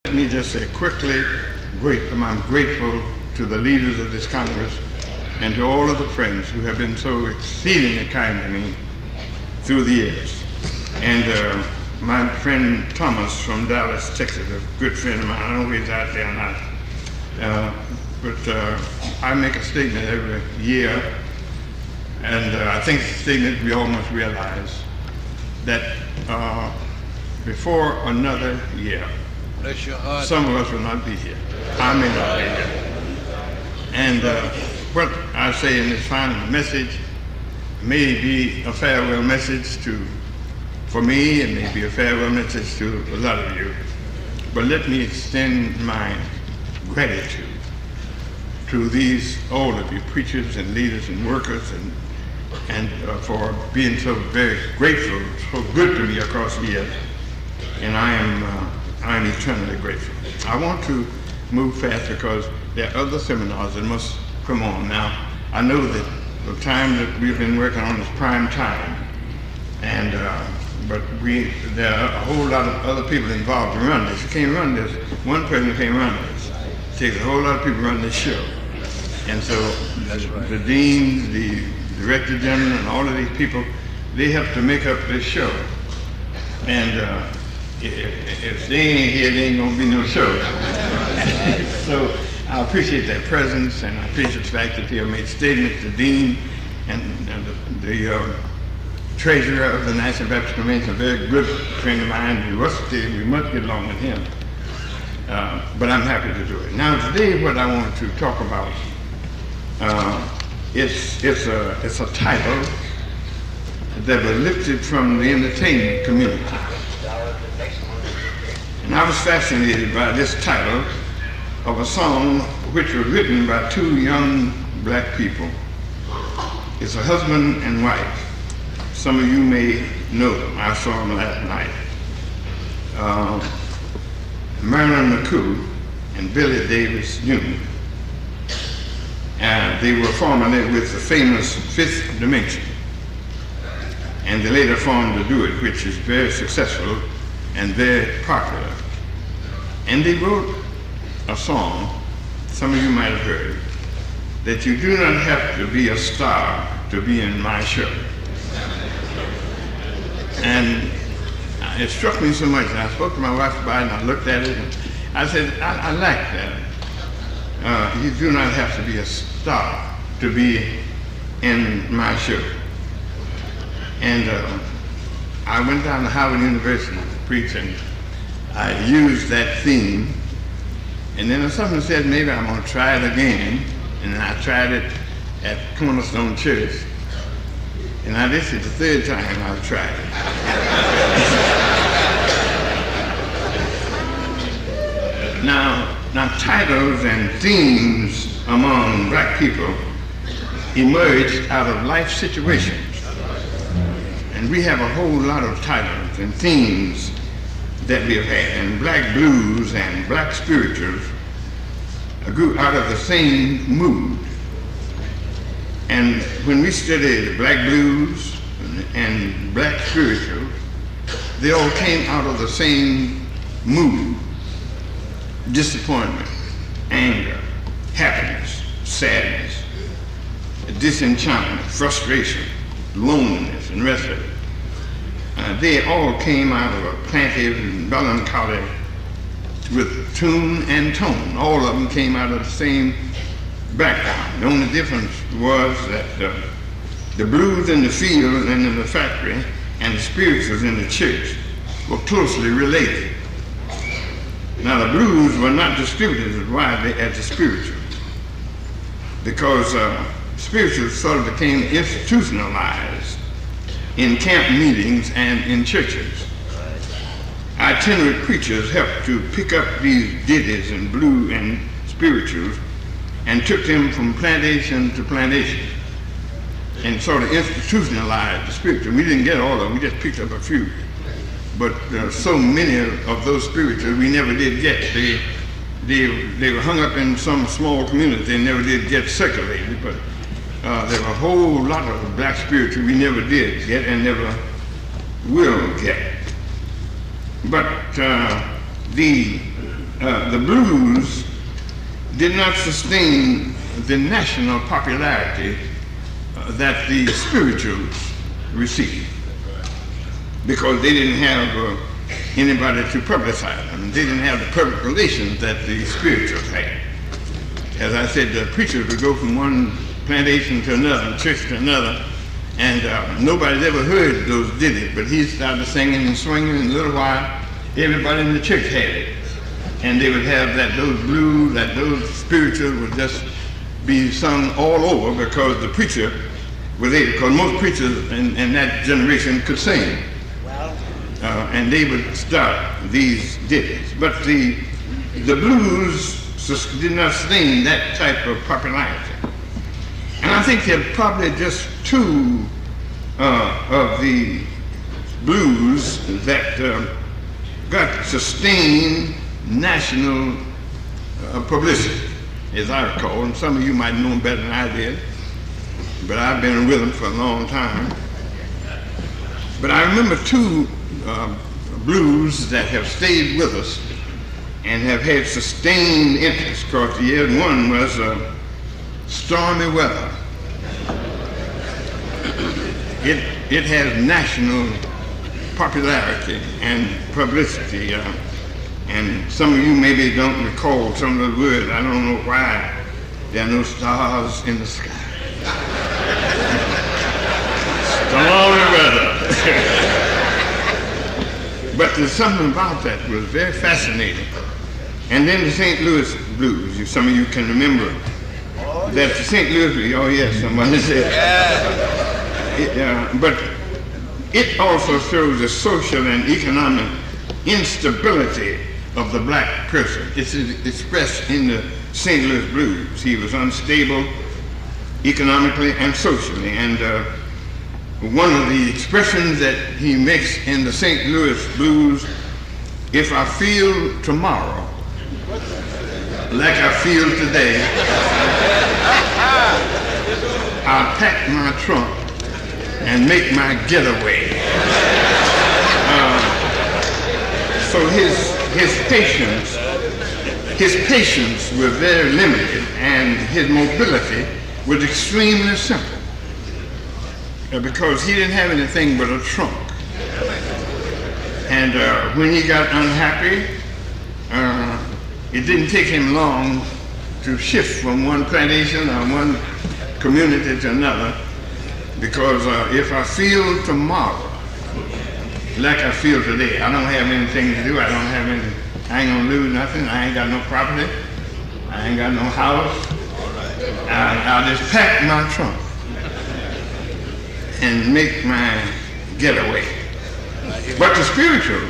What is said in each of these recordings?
Let me just say quickly, I'm grateful to the leaders of this Congress and to all of the friends who have been so exceedingly kind to me through the years. And my friend Thomas from Dallas, Texas, a good friend of mine, I don't know if he's out there or not, but I make a statement every year, and I think the statement we all must realize that before another year, some of us will not be here. I may not be here. And what I say in this final message may be a farewell message for me, it may be a farewell message to a lot of you. But let me extend my gratitude to all of you preachers and leaders and workers and for being so very grateful, so good to me across the years. And I am eternally grateful. I want to move fast because there are other seminars that must come on. Now, I know that the time that we've been working on is prime time, and but there are a whole lot of other people involved to run this. You can't run this. One person can't run this. It takes a whole lot of people to run this show. And so the deans, the director general, and all of these people, they have to make up this show. And if they ain't here, there ain't gonna be no show. So I appreciate their presence, and I appreciate the fact that they have made statements. The dean and the treasurer of the National Baptist Convention, a very good friend of mine. We must get along with him. But I'm happy to do it. Now today, what I wanted to talk about, it's a title that was lifted from the entertainment community. And I was fascinated by this title of a song which was written by two young black people. It's a husband and wife. Some of you may know them. I saw them last night. Marilyn Mcoo and Billy Davis Jr. And they were formerly with the famous Fifth Dimension. And they later formed the Duet, which is very successful and very popular. And they wrote a song, some of you might have heard, that you do not have to be a star to be in my show. And it struck me so much, and I spoke to my wife about it, and I looked at it, and I said, I like that. You do not have to be a star to be in my show. And I went down to Howard University to preach, and I used that theme. And then something said, maybe I'm going to try it again. And I tried it at Cornerstone Church. And now this is the third time I've tried it. Now titles and themes among black people emerged out of life situations. And we have a whole lot of titles and themes that we have had. And black blues and black spirituals grew out of the same mood. And when we study the black blues and black spirituals, they all came out of the same mood. Disappointment, anger, happiness, sadness, disenchantment, frustration, loneliness, and the rest of it. They all came out of a plaintive and melancholy with tune and tone. All of them came out of the same background. The only difference was that the blues in the field and in the factory and the spirituals in the church were closely related. Now the blues were not distributed as widely as the spirituals, because spirituals sort of became institutionalized in camp meetings and in churches. Itinerant preachers helped to pick up these ditties and blue and spirituals and took them from plantation to plantation and sort of institutionalized the spiritual. We didn't get all of them, we just picked up a few. But so many of those spirituals we never did get. They were hung up in some small community, they never did get circulated, but there were a whole lot of black spirituals we never did get and never will get. But the the blues did not sustain the national popularity that the spirituals received, because they didn't have anybody to publicize them. They didn't have the public relations that the spirituals had. As I said, the preachers would go from one plantation to another, church to another, and nobody's ever heard those ditties, but he started singing and swinging, and in a little while, everybody in the church had it. And they would have those blues, those spirituals would just be sung all over, because the preacher was able, because most preachers in that generation could sing. And they would start these ditties. But the blues did not sustain that type of popularity. And I think there are probably just two of the blues that got sustained national publicity, as I recall. And some of you might know them better than I did, but I've been with them for a long time. But I remember two blues that have stayed with us and have had sustained interest across the years. One was Stormy Weather. It has national popularity and publicity, and some of you maybe don't recall some of the words. I don't know why there are no stars in the sky. Stormy weather. But there's something about that was very fascinating. And then the St. Louis blues. Some of you can remember that the St. Louis blues. Oh yes, somebody said. But it also shows the social and economic instability of the black person. It's expressed in the St. Louis blues. He was unstable economically and socially, and one of the expressions that he makes in the St. Louis blues, if I feel tomorrow like I feel today, I'll pack my trunk and make my getaway. So his patience was very limited, and his mobility was extremely simple. Because he didn't have anything but a trunk. And when he got unhappy, it didn't take him long to shift from one plantation or one community to another, because if I feel tomorrow like I feel today, I don't have anything to do, I ain't gonna lose nothing, I ain't got no property, I ain't got no house, I'll just pack my trunk and make my getaway. But the spiritual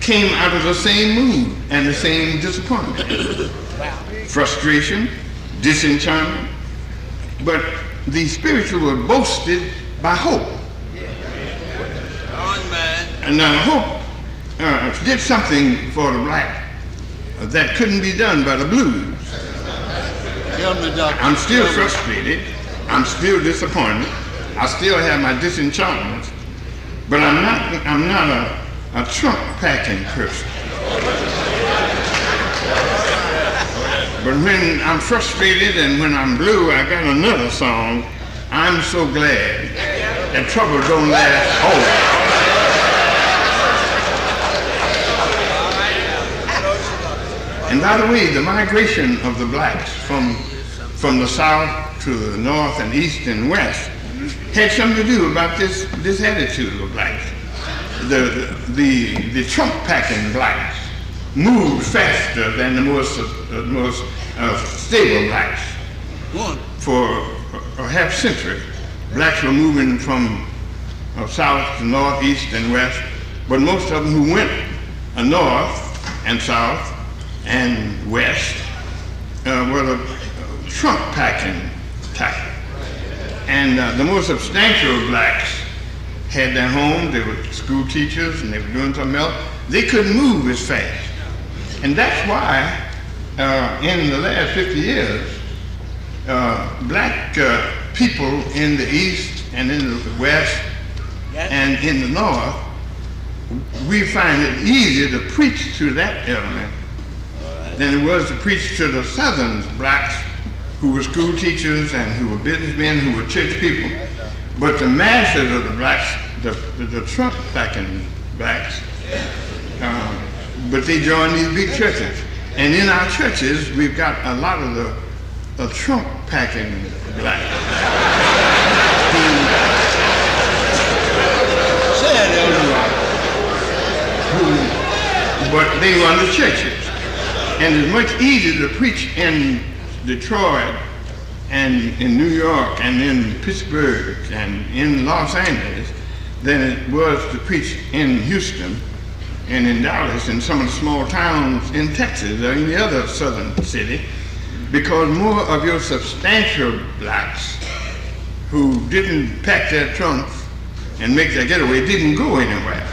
came out of the same mood and the same disappointment, frustration, disenchantment. But the spiritual was boasted by hope. And now hope did something for the black that couldn't be done by the blues. I'm still frustrated, I'm still disappointed, I still have my disenchantments, but I'm not a trunk packing person. But when I'm frustrated and when I'm blue, I got another song, I'm so glad that trouble don't last always. And by the way, the migration of the blacks from the south to the north and east and west had something to do about this attitude of blacks. The trunk packing blacks moved faster than the most stable blacks. For a half century, blacks were moving from south to north, east, and west, but most of them who went north and south and west were the trunk packing type. And the more substantial blacks had their homes, they were school teachers and they were doing something else. They couldn't move as fast. And that's why in the last 50 years, black people in the east and in the west and in the north, we find it easier to preach to that element than it was to preach to the Southern blacks who were school teachers and who were businessmen, who were church people. But the masses of the blacks, the Trump packing blacks, but they joined these big churches. And in our churches, we've got a lot of the Trump packing blacks. But they run the churches. And it's much easier to preach in Detroit and in New York and in Pittsburgh and in Los Angeles than it was to preach in Houston and in Dallas and some of the small towns in Texas or any other southern city, because more of your substantial blacks who didn't pack their trunks and make their getaway didn't go anywhere.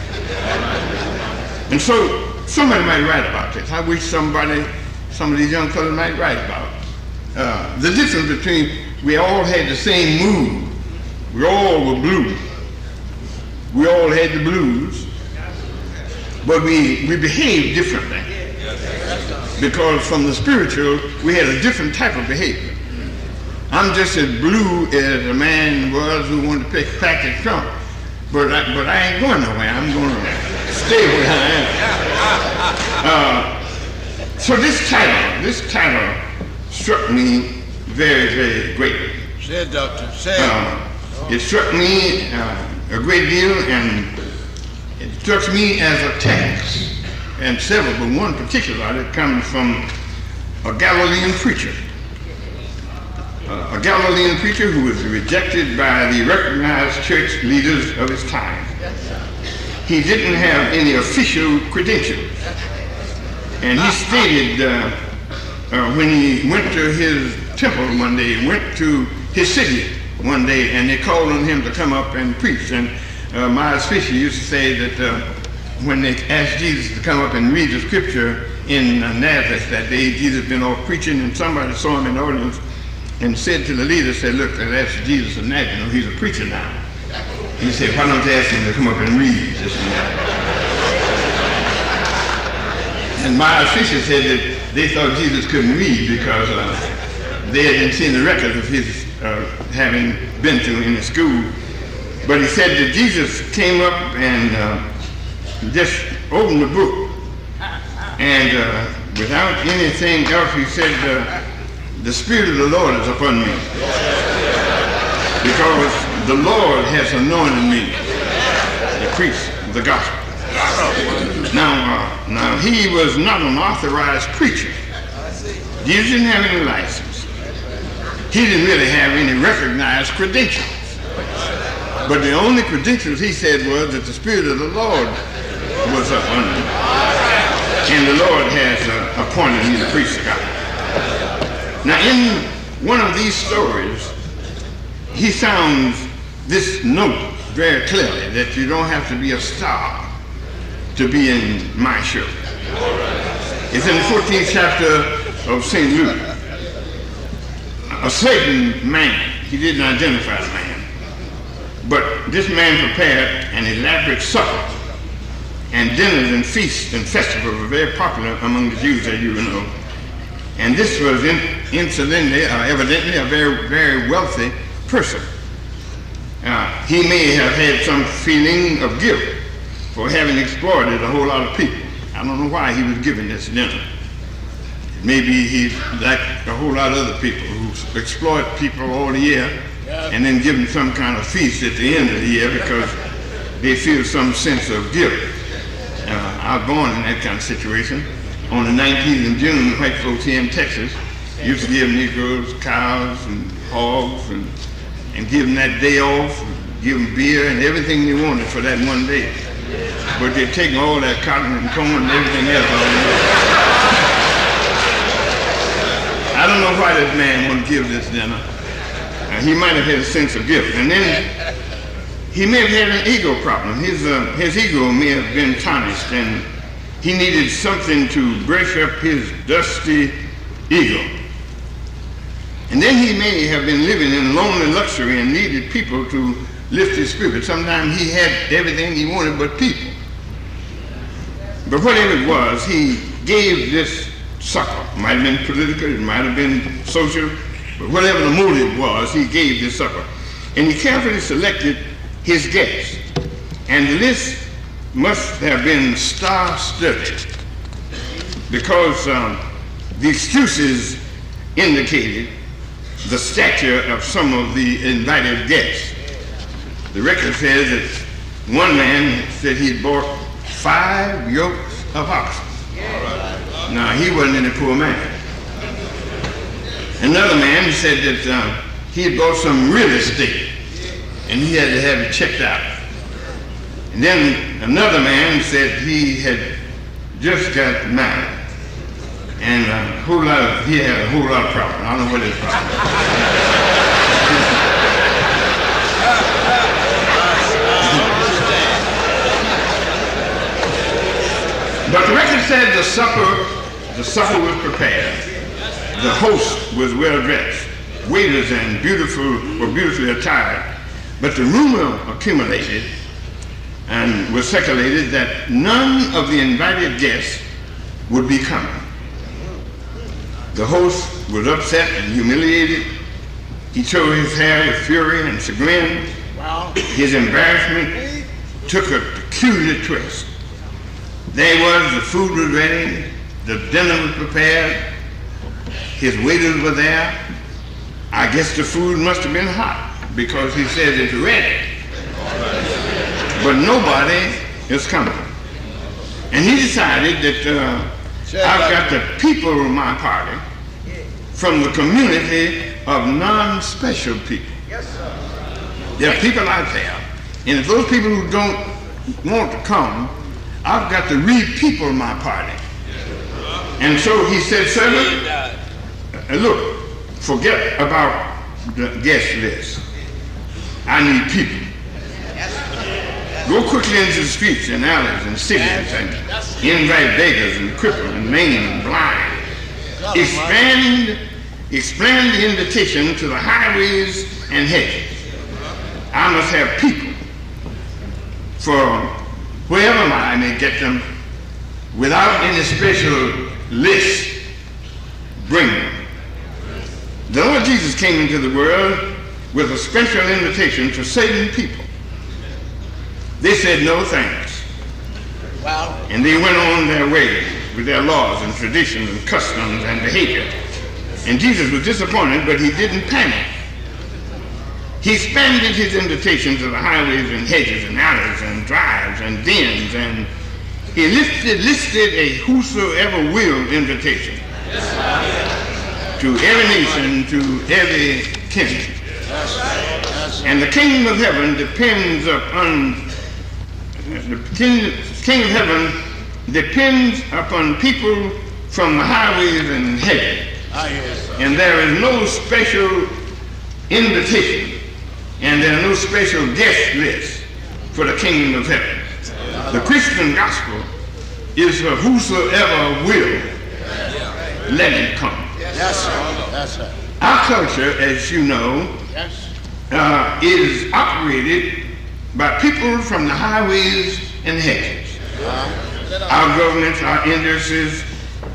And so somebody might write about this. I wish some of these young fellows might write about the difference between, we all had the same mood. We all were blue. We all had the blues, but we behaved differently. Because from the spiritual, we had a different type of behavior. I'm just as blue as a man was who wanted to pack his trunk, but I ain't going nowhere. I'm going to stay where I am. So this title struck me very, very greatly. Say it, Doctor. Say it. It struck me a great deal, and it struck me as a text, and several, but one particular that comes from a Galilean preacher. A Galilean preacher who was rejected by the recognized church leaders of his time. He didn't have any official credentials. And he stated when he went to his temple one day, went to his city one day, and they called on him to come up and preach. And Miles Fisher used to say that when they asked Jesus to come up and read the scripture in Nazareth that day, Jesus had been off preaching, and somebody saw him in the audience and said to the leader, said, look, that's Jesus of Nazareth. He's a preacher now. He said, why don't you ask him to come up and read this and that? And Miles Fisher said that they thought Jesus couldn't read because they hadn't seen the record of his having been to in the school. But he said that Jesus came up and just opened the book. And without anything else, he said, the Spirit of the Lord is upon me, because the Lord has anointed me to preach the gospel. Now he was not an authorized preacher. Jesus didn't have any license. He didn't really have any recognized credentials. But the only credentials he said was that the Spirit of the Lord was upon him, and the Lord has appointed me to preach the gospel. Now, in one of these stories, he sounds this note very clearly, that you don't have to be a star to be in my show. It's in the 14th chapter of St. Luke. A certain man, he didn't identify the man, but this man prepared an elaborate supper, and dinners and feasts and festivals were very popular among the Jews, as you know. And this was incidentally, evidently, a very, very wealthy person. He may have had some feeling of guilt for having exploited a whole lot of people. I don't know why he was giving this dinner. Maybe he's like a whole lot of other people who exploit people all the year and then give them some kind of feast at the end of the year because they feel some sense of guilt. I was born in that kind of situation. On the 19th of June, white folks here in Texas used to give Negroes cows and hogs and give them that day off, give them beer and everything they wanted for that one day. But they're taking all that cotton and corn and everything else on them. I don't know why this man wouldn't give this dinner. He might have had a sense of guilt. And then he may have had an ego problem. His ego may have been tarnished, and he needed something to brush up his dusty ego. And then he may have been living in lonely luxury and needed people to lift his spirit. Sometimes he had everything he wanted but people. But whatever it was, he gave this supper. Might have been political, it might have been social, but whatever the motive was, he gave this supper. And he carefully selected his guests. And the list must have been star-studded because the excuses indicated the stature of some of the invited guests. The record says that one man said he'd bought 5 yokes of oxen. Now, he wasn't any poor man. Another man said that he had bought some real estate and he had to have it checked out. And then another man said he had just got married and he had a whole lot of problems. I don't know what his problem was. But the record said the supper was prepared. The host was well dressed. Waiters and were beautifully attired. But the rumor accumulated and was circulated that none of the invited guests would be coming. The host was upset and humiliated. He tore his hair with fury and chagrin. His embarrassment took a peculiar twist. There was, the food was ready, the dinner was prepared, his waiters were there. I guess the food must have been hot because he said it's ready. But nobody is coming. And he decided that I've got to people my party from the community of non-special people. There are people out there, and if those people who don't want to come, I've got to re-people my party. And so he said, sir, look, forget about the guest list. I need people. Go quickly into the streets and alleys and cities and invite beggars and cripples and lame and blind. Expand the invitation to the highways and hedges. I must have people for wherever I may get them without any special list. Bring them. The Lord Jesus came into the world with a special invitation to certain people. They said no thanks. Wow. And they went on their way with their laws and traditions and customs and behavior. And Jesus was disappointed, but he didn't panic. He expanded his invitation to the highways and hedges and alleys and drives and dens, and he listed a whosoever will invitation to every nation, to every kindred. And the kingdom of heaven depends upon people from the highways and hedges. And there is no special invitation, and there are no special guest list for the kingdom of heaven. The Christian gospel is for whosoever will, let him come. Our culture, as you know, is operated by people from the highways and hedges. Our governments, our industries,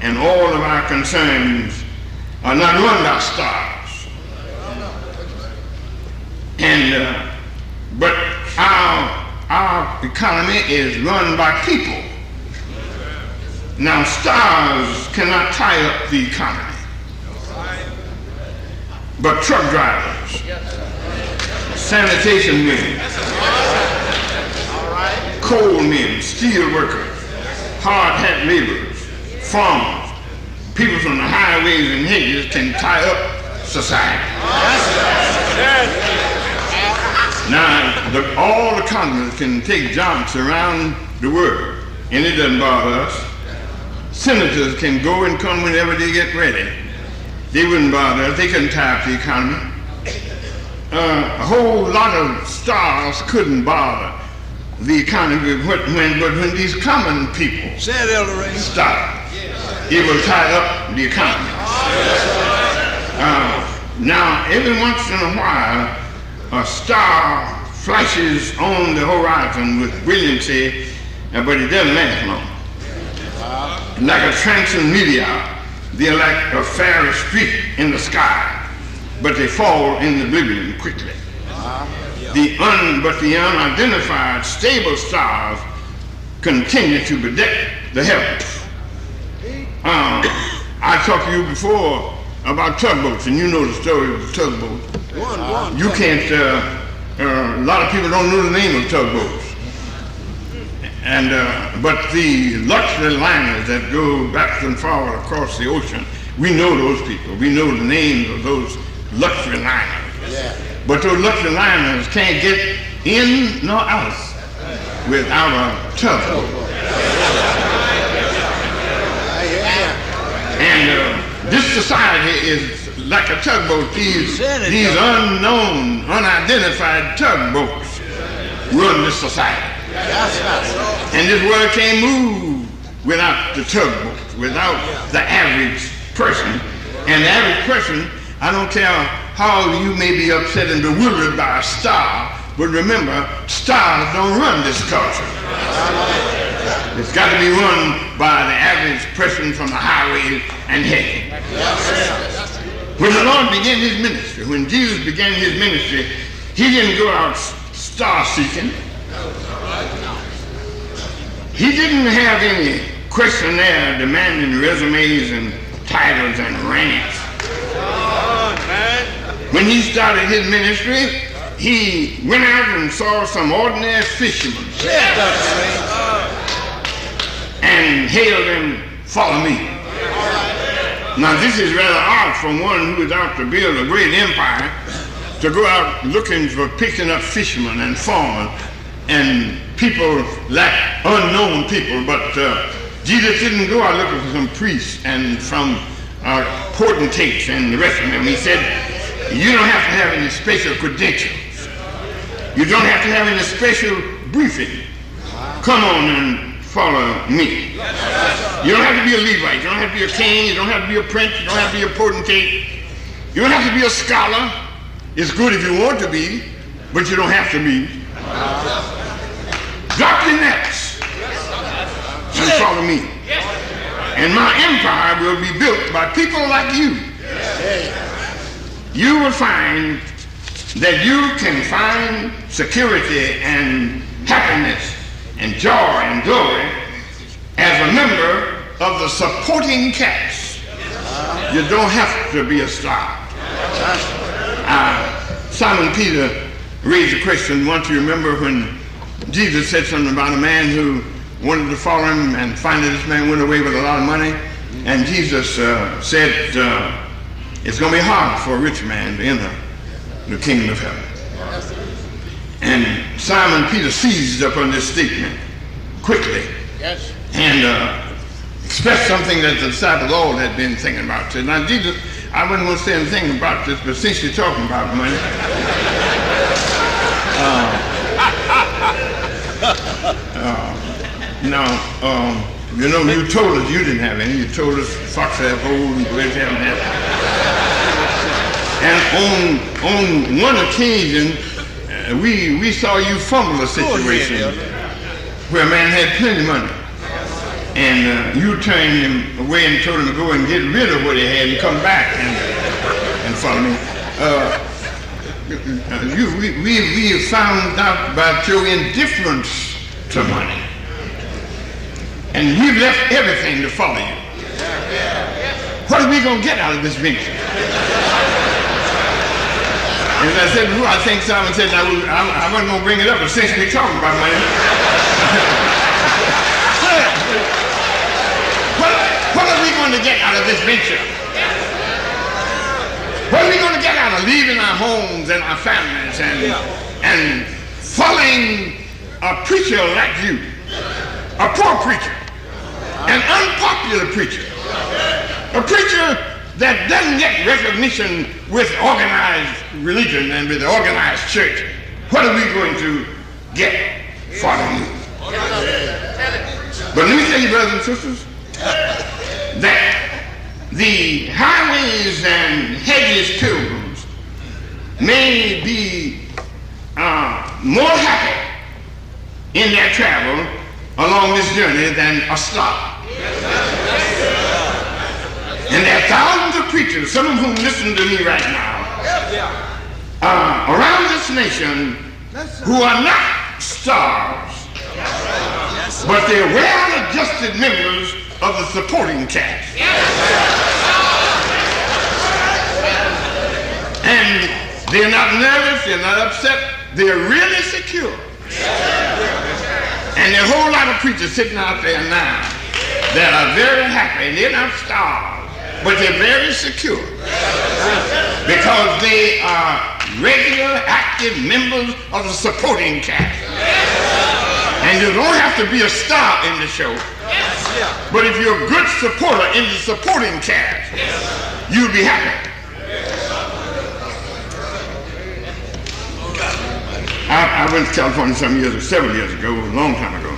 and all of our concerns are not run by stars. And but our economy is run by people. Now, stars cannot tie up the economy, but truck drivers, sanitation men, coal men, steel workers, hard hat laborers, farmers, people from the highways and hedges can tie up society. Now, all the continents can take jobs around the world, and it doesn't bother us. Senators can go and come whenever they get ready. They wouldn't bother us. They couldn't tie up the economy. A whole lot of stars couldn't bother the economy, but when these common people stop, it will tie up the economy. Now, every once in a while, a star flashes on the horizon with brilliancy, but it doesn't last long. Like a transient meteor They're like a fairy streak in the sky, but they fall in oblivion quickly. But the unidentified stable stars continue to bedeck the heavens. I talked to you before about tugboats, and you know the story of the tugboat. You can't, a lot of people don't know the name of tugboats. But the luxury liners that go back and forward across the ocean, we know those people. We know the names of those luxury liners. Yeah. But those luxury liners can't get in nor out without a tugboat. And this society is like a tugboat. These unknown, unidentified tugboats run this society. And this world can't move without the tugboat, without the average person. And the average person, I don't care how you may be upset and bewildered by a star, but remember, stars don't run this culture. It's got to be run by the average person from the highway and heading. When the Lord began his ministry, when Jesus began his ministry, he didn't go out star seeking. He didn't have any questionnaire demanding resumes and titles and ranks. When he started his ministry, he went out and saw some ordinary fishermen and hailed them, "Follow me." Now this is rather odd for one who is out to build a great empire to go out looking for picking up fishermen and farmers and people like unknown people, but Jesus didn't go out looking for some priests and some potentates and the rest of them. He said, you don't have to have any special credentials. You don't have to have any special briefing. Come on and follow me. You don't have to be a Levite. You don't have to be a king. You don't have to be a prince. You don't have to be a potentate. You don't have to be a scholar. It's good if you want to be, but you don't have to be. Drop your nets and follow me. And my empire will be built by people like you. You will find that you can find security and happiness and joy and glory as a member of the supporting cast. You don't have to be a star. Simon Peter raised a question once. You remember when Jesus said something about a man who wanted to follow him, and finally this man went away with a lot of money, and Jesus said it's going to be hard for a rich man to enter the kingdom of heaven. And Simon Peter seized upon this statement quickly and expressed something that the disciples all had been thinking about. So now Jesus, I wouldn't want to say anything about this, but since you're talking about money, you know, you told us you didn't have any. You told us Fox have holes and Bridge haven't had. And on one occasion, we saw you fumble a situation where a man had plenty of money. And you turned him away and told him to go and get rid of what he had and come back and follow me. We have found out about your indifference to money. And we've left everything to follow you. What are we going to get out of this venture? And I said, well, I think Simon said, I wasn't going to bring it up, but since we're talking about money, what are we going to get out of this venture? What are we going to get out of leaving our homes and our families and following a preacher like you, a poor preacher, an unpopular preacher, a preacher that doesn't get recognition with organized religion and with the organized church? What are we going to get following you? But let me tell you, brothers and sisters, that the highways and hedges pilgrims may be more happy in their travel along this journey than a star. And there are thousands of preachers, some of whom listen to me right now, around this nation who are not stars, but they're well-adjusted members of the supporting cast. And they're not nervous, they're not upset, they're really secure. And there are a whole lot of preachers sitting out there now that are very happy. They're not stars, but they're very secure because they are regular, active members of the supporting cast. And you don't have to be a star in the show, but if you're a good supporter in the supporting cast, you'll be happy. I went to California several years ago, a long time ago,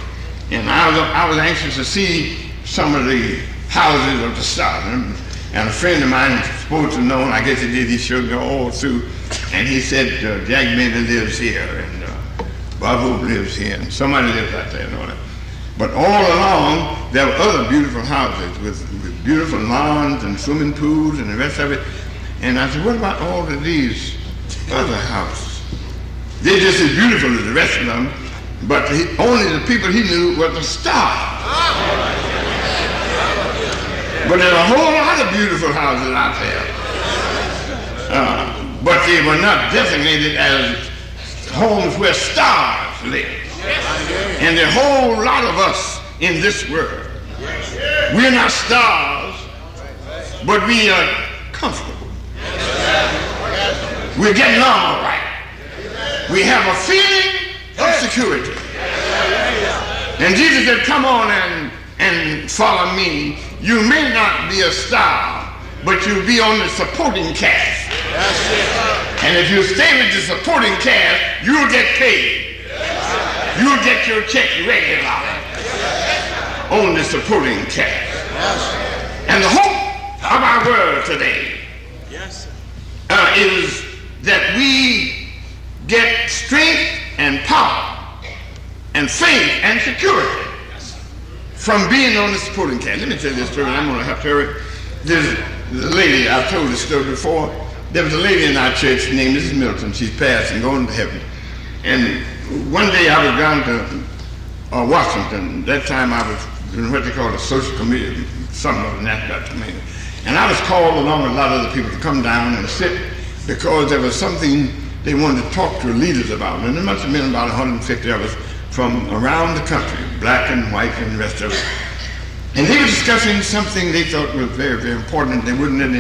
and I was anxious to see some of the houses of the stars. And a friend of mine supposed to know, and I guess he did, he showed me all through, and he said, Jack Benton lives here, and Bob Hope lives here, and somebody lives out there and all that. But all along, there were other beautiful houses with beautiful lawns and swimming pools and the rest of it. And I said, what about all of these other houses? They're just as beautiful as the rest of them, but only the people he knew were the stars. But there are a whole lot of beautiful houses out there, but they were not designated as homes where stars live. And there are a whole lot of us in this world. We're not stars, but we are comfortable. We're getting on all right. We have a feeling of security. And Jesus said, come on and follow me. You may not be a star, but you'll be on the supporting cast. And if you stay with the supporting cast, you'll get paid. You'll get your check regularly on the supporting cast. And the hope of our world today is that we get strength and power and faith and security from being on the supporting cast. Let me tell you this story, and I'm going to have to hurry. There's a lady, I've told this story before. There was a lady in our church named Mrs. Milton. She's passed and going to heaven. And one day I was down to Washington. That time I was in what they call a social committee, something of that got to me. And I was called along with a lot of other people to come down and sit because there was something they wanted to talk to the leaders about. And there must have been about 150 of us from around the country, black and white and the rest of it. And they were discussing something they thought was very, very important. They wouldn't let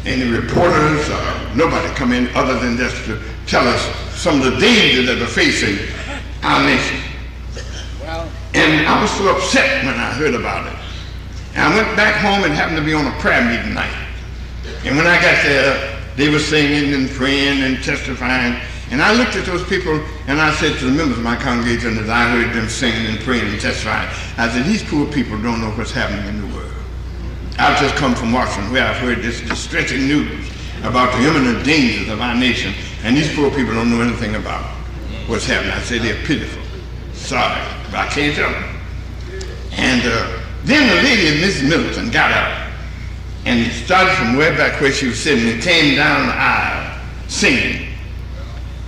any reporters or nobody come in other than just to tell us some of the dangers that are facing our nation. And I was so upset when I heard about it. And I went back home and happened to be on a prayer meeting night. And when I got there, they were singing and praying and testifying. And I looked at those people and I said to the members of my congregation as I heard them singing and praying and testifying, I said, these poor people don't know what's happening in the world. I've just come from Washington where I've heard this distressing news about the imminent dangers of our nation, and these poor people don't know anything about what's happening. I said, they're pitiful. Sorry, but I can't tell them. And then the lady, Mrs. Middleton, got up and started from way back where she was sitting and came down the aisle singing.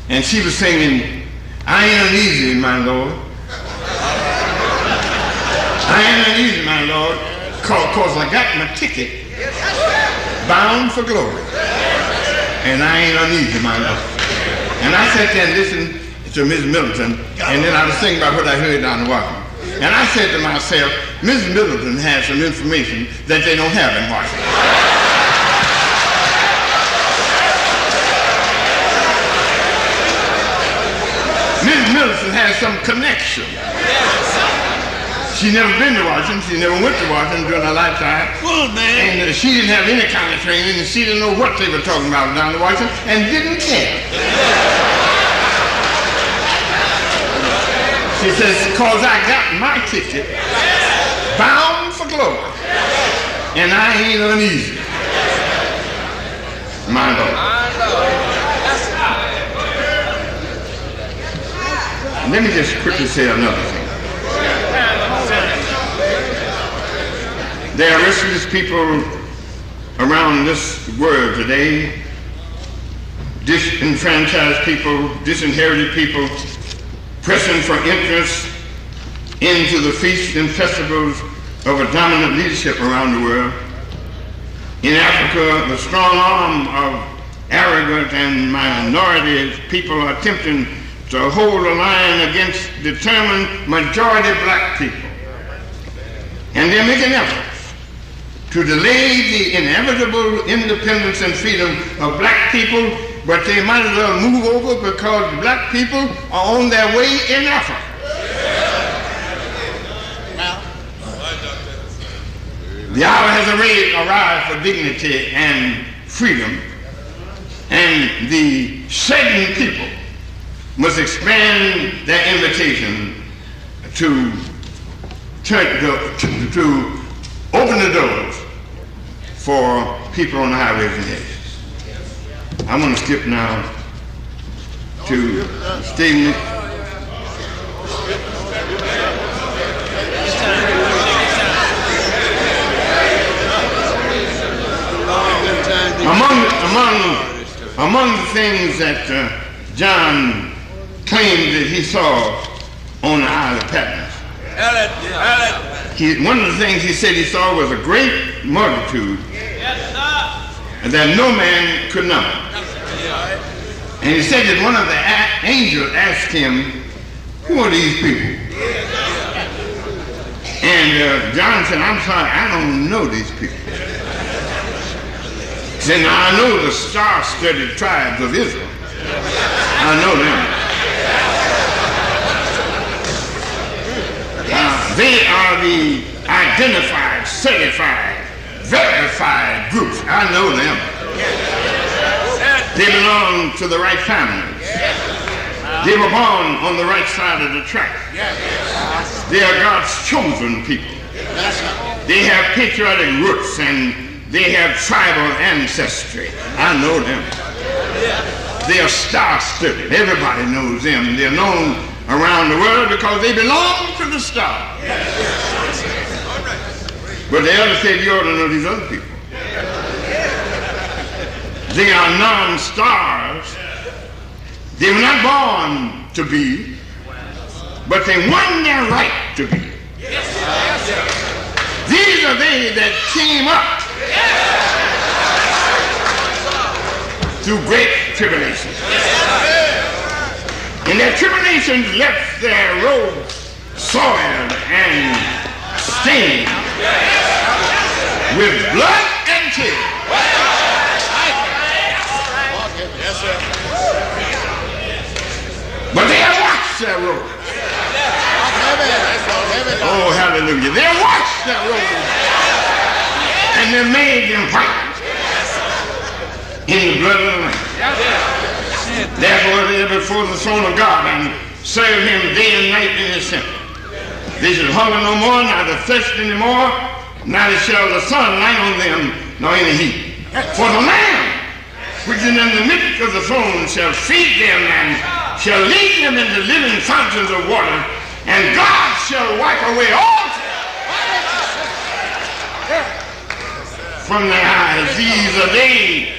And she was singing, I ain't uneasy, my Lord. I ain't uneasy, my Lord, because I got my ticket bound for glory. And I ain't uneasy, my Lord. And I sat there and listened to Miss Middleton, and then I was thinking about what I heard down in Washington. And I said to myself, Miss Middleton has some information that they don't have in Washington. Miss Middleton has some connection. She never been to Washington. She never went to Washington during her lifetime. And she didn't have any kind of training, and she didn't know what they were talking about down in Washington, and didn't care. She says, because I got my ticket bound for glory, and I ain't uneasy, my Lord. Let me just quickly say another thing. There are restless people around this world today, disenfranchised people, disinherited people, pressing for entrance into the feasts and festivals of a dominant leadership around the world. In Africa, the strong arm of arrogant and minority people are attempting to hold a line against determined majority black people. And they're making efforts to delay the inevitable independence and freedom of black people, but they might as well move over because black people are on their way in Africa. The hour has already arrived for dignity and freedom, and the saddened people must expand their invitation to open the doors for people on the highways and hedges. I'm going to skip now to a statement. Among the things that John claimed that he saw on the Isle of Patmos, one of the things he said he saw was a great multitude that no man could number. And he said that one of the angels asked him, "Who are these people?" And John said, "I'm sorry, I don't know these people." He said, "Now I know the star-studded tribes of Israel. I know them. They are the identified, certified, verified groups. I know them. They belong to the right families. They were born on the right side of the track. They are God's chosen people. They have patriotic roots and they have tribal ancestry. I know them. They are star-studded. Everybody knows them. They're known around the world because they belong to the star." But the elder said, "You ought to know these other people. They are non-stars. They were not born to be, but they won their right to be. These are they that came up through great tribulation. And their tribulations left their robes soiled and stained with blood and tears. But they have washed their robes." Oh, hallelujah. They have washed their robes and they made them white in the blood of the Lamb. Therefore they are before the throne of God and serve him day and night in his temple. They shall hunger no more, neither thirst any more, neither shall the sun light on them, nor any heat. For the Lamb which is in the midst of the throne shall feed them and shall lead them into living fountains of water, and God shall wipe away all tears from their eyes. These are they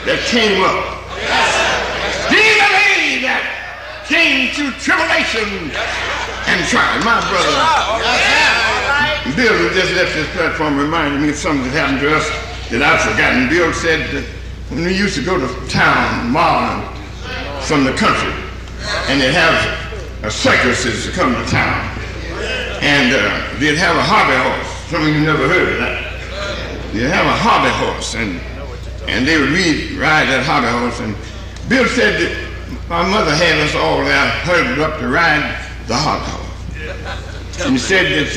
that came up. These are they that came through tribulation and trial. My brother Bill, who just left this platform, reminded me of something that happened to us that I've forgotten. Bill said that when we used to go to town, Marilyn, from the country, and they'd have circuses to come to town, and they'd have a hobby horse. Some of you never heard of that. They'd have a hobby horse, and they would ride that hobby horse. And Bill said that my mother had us all there herded up to ride the hobby horse. And he said that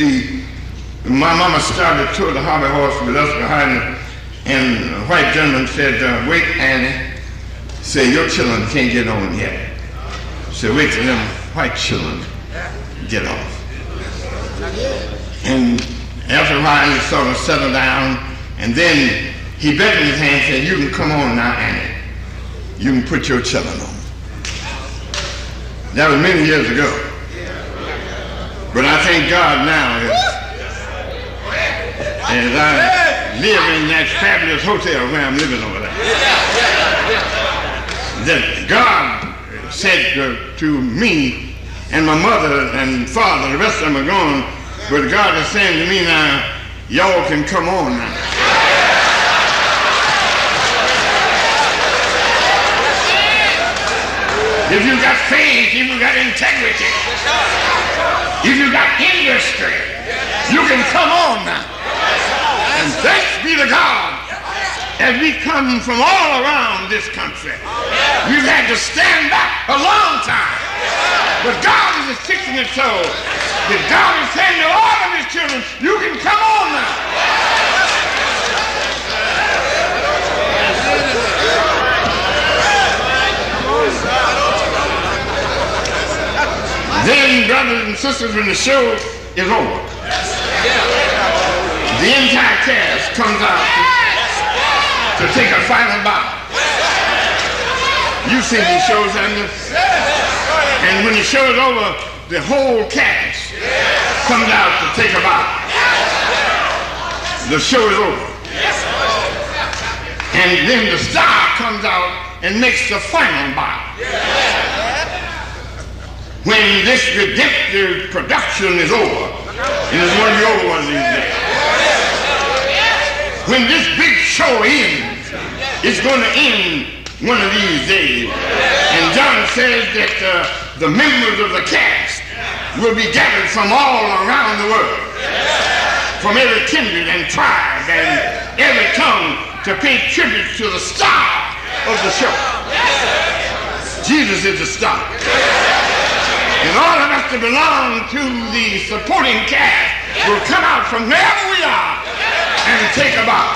my mama started to tour the hobby horse with us behind her, and a white gentleman said, "Wait, Annie." Said, "Your children can't get on yet." Said, "Wait till them white children get off." And after a while, he sort of settled down, and then he beckoned his hand and said, "You can come on now, Annie. You can put your children on." That was many years ago. But I thank God now as I live in that fabulous hotel where I'm living over there. That God said to me and my mother and father, the rest of them are gone, but God is saying to me now, y'all can come on now. If you got faith, if you got integrity, if you got industry, you can come on now. And thanks be to God, as we come from all around this country, we've had to stand back a long time. But God is fixing it so that God is saying to all of his children, you can come on now. Then, brothers and sisters, when the show is over, the entire cast comes out to take a final bow. You've seen these shows, haven't you? And when the show is over, the whole cast comes out to take a bow. The show is over. And then the star comes out and makes the final bow. When this redemptive production is over, and it's going to be over one of these days, when this big show ends, it's going to end one of these days. And John says that the members of the cast will be gathered from all around the world, from every kindred and tribe and every tongue, to pay tribute to the star of the show. Jesus is the star. And all of us that belong to the supporting cast will come out from wherever we are and take a bow.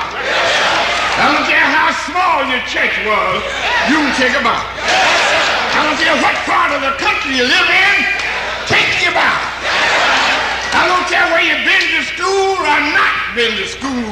I don't care how small your church was, you can take a bow. I don't care what part of the country you live in, take your bow. I don't care where you've been to school or not been to school,